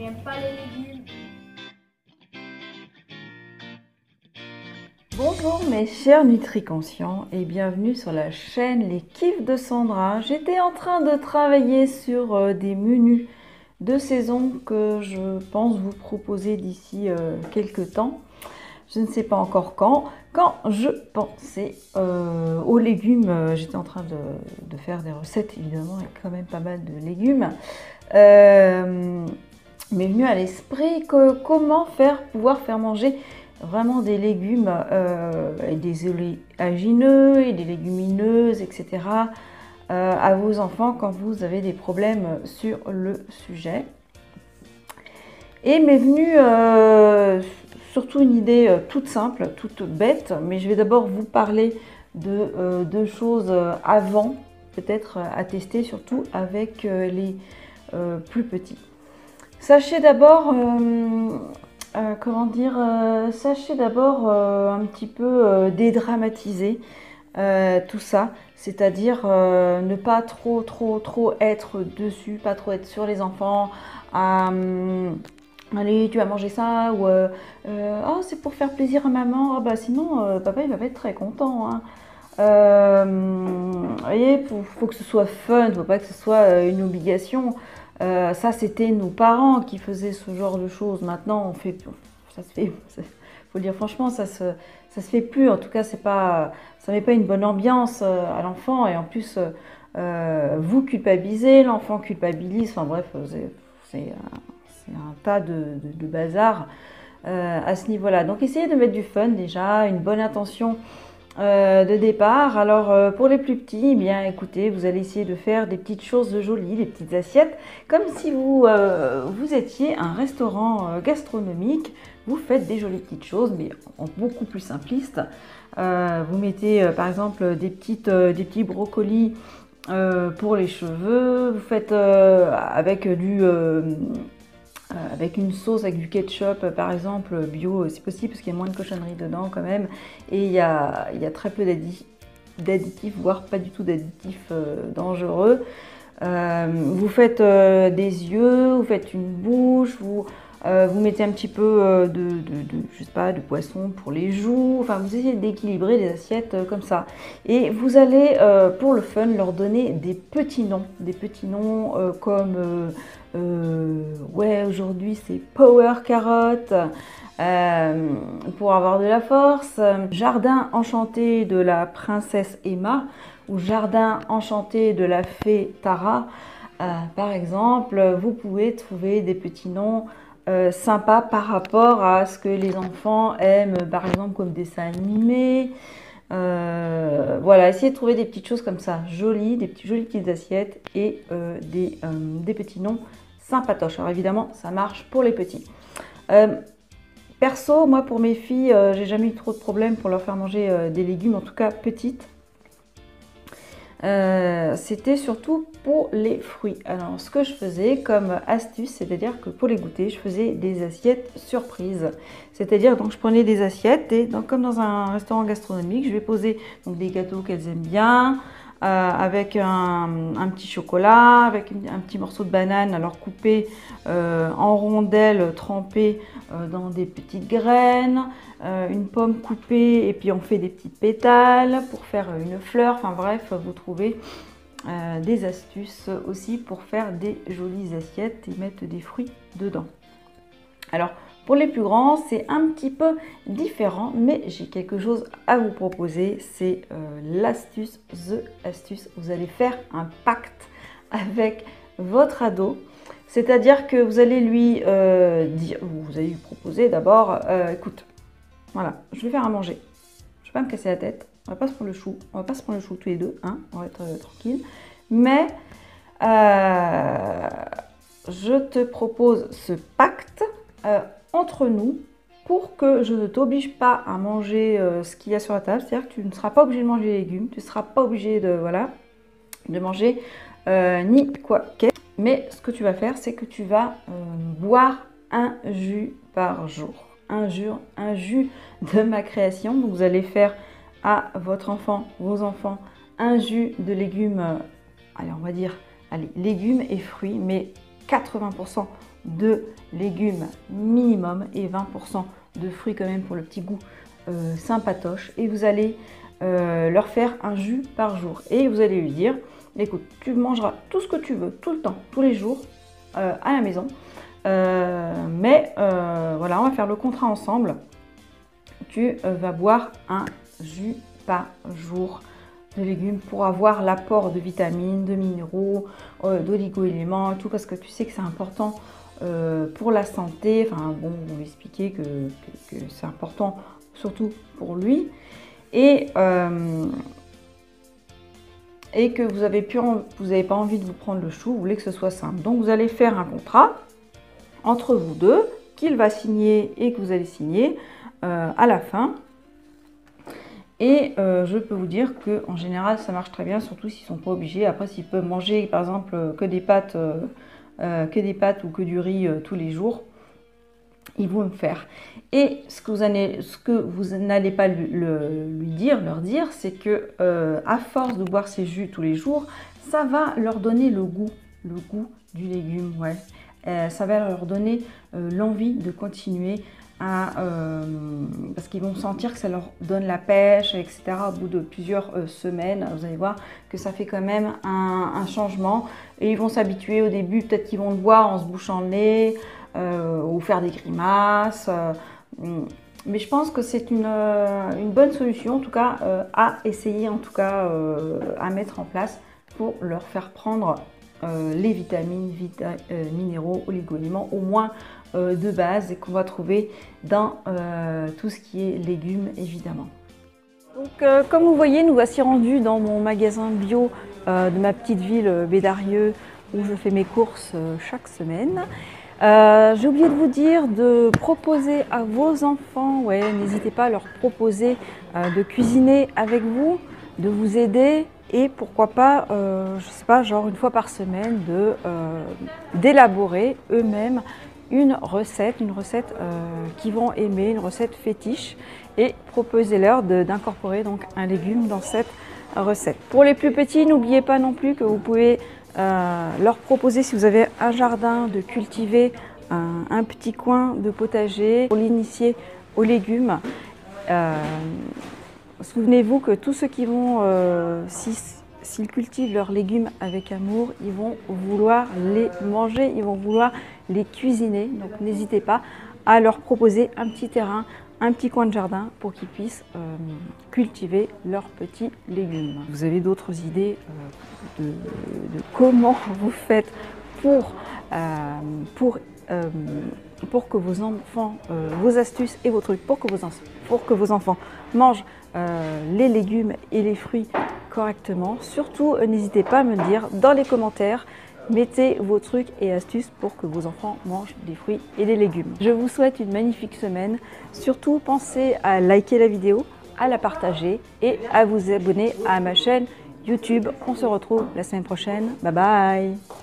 n'aime pas les légumes. Bonjour mes chers nutri-conscients et bienvenue sur la chaîne Les Kiffs de Sandra. J'étais en train de travailler sur des menus de saison que je pense vous proposer d'ici quelques temps. Je ne sais pas encore quand. Quand je pensais aux légumes, j'étais en train de faire des recettes, évidemment, avec quand même pas mal de légumes. M'est venu à l'esprit que comment pouvoir faire manger vraiment des légumes et des oléagineux et des légumineuses, etc. À vos enfants quand vous avez des problèmes sur le sujet. Et m'est venue surtout une idée toute simple, toute bête, mais je vais d'abord vous parler de deux choses avant, peut-être à tester, surtout avec les plus petits. Sachez d'abord, sachez d'abord un petit peu dédramatiser tout ça, c'est-à-dire ne pas trop être dessus, pas trop être sur les enfants. Allez, tu vas manger ça, ou oh, c'est pour faire plaisir à maman, oh, bah, sinon papa il va pas être très content, hein. Vous voyez, faut que ce soit fun, faut pas que ce soit une obligation. Ça, c'était nos parents qui faisaient ce genre de choses. Maintenant, ça se fait, faut le dire franchement, ça se fait plus. En tout cas, ça met pas une bonne ambiance à l'enfant, et en plus, vous culpabilisez, l'enfant culpabilise. Enfin bref, c'est un tas de bazar à ce niveau-là. Donc, essayez de mettre du fun déjà, une bonne intention de départ. Alors pour les plus petits, eh bien écoutez, vous allez essayer de faire des petites choses jolies, des petites assiettes, comme si vous étiez un restaurant gastronomique. Vous faites des jolies petites choses, mais en beaucoup plus simpliste. Vous mettez par exemple des petits brocolis pour les cheveux. Vous faites avec une sauce, avec du ketchup par exemple, bio si possible, parce qu'il y a moins de cochonneries dedans quand même, et il y a très peu d'additifs, voire pas du tout d'additifs dangereux. Vous faites des yeux, vous faites une bouche, vous mettez un petit peu je sais pas, de poisson pour les joues. Enfin, vous essayez d'équilibrer les assiettes comme ça. Et vous allez, pour le fun, leur donner des petits noms comme ouais, aujourd'hui c'est Power Carotte, pour avoir de la force, Jardin enchanté de la princesse Emma, ou Jardin enchanté de la fée Tara. Par exemple, vous pouvez trouver des petits noms sympas par rapport à ce que les enfants aiment, par exemple comme dessin animé. Voilà, essayez de trouver des petites choses comme ça, jolies petites assiettes, et des petits noms sympatoches. Alors évidemment, ça marche pour les petits. Perso, moi pour mes filles, j'ai jamais eu trop de problèmes pour leur faire manger des légumes, en tout cas petites. C'était surtout pour les fruits. Alors ce que je faisais comme astuce, c'est-à-dire que pour les goûter, je faisais des assiettes surprises. C'est-à-dire, donc je prenais des assiettes et donc, comme dans un restaurant gastronomique, je vais poser donc des gâteaux qu'elles aiment bien, avec un petit chocolat, avec un petit morceau de banane, alors coupé en rondelles, trempées dans des petites graines, une pomme coupée, et puis on fait des petites pétales pour faire une fleur. Enfin bref, vous trouvez des astuces aussi pour faire des jolies assiettes et mettre des fruits dedans. Alors pour les plus grands, c'est un petit peu différent, mais j'ai quelque chose à vous proposer. C'est l'astuce, the astuce. Vous allez faire un pacte avec votre ado. C'est-à-dire que vous allez lui vous allez lui proposer d'abord, écoute, voilà, je vais faire à manger. Je vais pas me casser la tête. On va pas se prendre le chou. On va pas se prendre le chou tous les deux, hein. On va être tranquille. Mais je te propose ce pacte entre nous, pour que je ne t'oblige pas à manger ce qu'il y a sur la table. C'est-à-dire que tu ne seras pas obligé de manger les légumes, tu ne seras pas obligé de manger ni quoi qu'est. Mais ce que tu vas faire, c'est que tu vas boire un jus par jour. Un jus de ma création. Donc vous allez faire à votre enfant, vos enfants, un jus de légumes, allez, on va dire, allez, légumes et fruits, mais 80% de légumes minimum et 20% de fruits quand même pour le petit goût sympatoche. Et vous allez leur faire un jus par jour. Et vous allez lui dire, écoute, tu mangeras tout ce que tu veux, tout le temps, tous les jours, à la maison. Voilà, on va faire le contrat ensemble. Tu vas boire un jus par jour de légumes pour avoir l'apport de vitamines, de minéraux, d'oligo-éléments, tout, parce que tu sais que c'est important pour la santé. Enfin bon, on va expliquer que c'est important surtout pour lui, et que vous n'avez pas envie de vous prendre le chou, vous voulez que ce soit simple. Donc vous allez faire un contrat entre vous deux qu'il va signer et que vous allez signer à la fin. Et je peux vous dire qu'en général ça marche très bien, surtout s'ils ne sont pas obligés. Après, s'ils peuvent manger par exemple que des pâtes ou que du riz tous les jours, ils vont le faire. Et ce que vous n'allez pas leur dire, c'est que à force de boire ces jus tous les jours, ça va leur donner le goût du légume. Ouais. Ça va leur donner l'envie de continuer parce qu'ils vont sentir que ça leur donne la pêche, etc. Au bout de plusieurs semaines, vous allez voir que ça fait quand même un changement, et ils vont s'habituer. Au début, peut-être qu'ils vont le boire en se bouchant le nez ou faire des grimaces, mais je pense que c'est une bonne solution, en tout cas à essayer, en tout cas à mettre en place pour leur faire prendre les vitamines, minéraux, oligo-éléments, au moins de base, et qu'on va trouver dans tout ce qui est légumes, évidemment. Donc comme vous voyez, nous voici rendus dans mon magasin bio de ma petite ville Bédarieux, où je fais mes courses chaque semaine. J'ai oublié de vous dire de proposer à vos enfants, n'hésitez pas à leur proposer de cuisiner avec vous, de vous aider, et pourquoi pas, je sais pas, genre une fois par semaine, d'élaborer eux-mêmes une recette qu'ils vont aimer, une recette fétiche, et proposez-leur d'incorporer donc un légume dans cette recette. Pour les plus petits, n'oubliez pas non plus que vous pouvez leur proposer, si vous avez un jardin, de cultiver un petit coin de potager pour l'initier aux légumes. Souvenez-vous que tous ceux qui vont, s'ils cultivent leurs légumes avec amour, ils vont vouloir les manger, ils vont vouloir les cuisiner. Donc n'hésitez pas à leur proposer un petit terrain, un petit coin de jardin pour qu'ils puissent cultiver leurs petits légumes. Vous avez d'autres idées de comment vous faites pour que vos enfants, vos astuces et vos trucs pour que vos enfants mangent les légumes et les fruits correctement. Surtout, n'hésitez pas à me le dire dans les commentaires. Mettez vos trucs et astuces pour que vos enfants mangent des fruits et des légumes. Je vous souhaite une magnifique semaine. Surtout, pensez à liker la vidéo, à la partager et à vous abonner à ma chaîne YouTube. On se retrouve la semaine prochaine. Bye bye!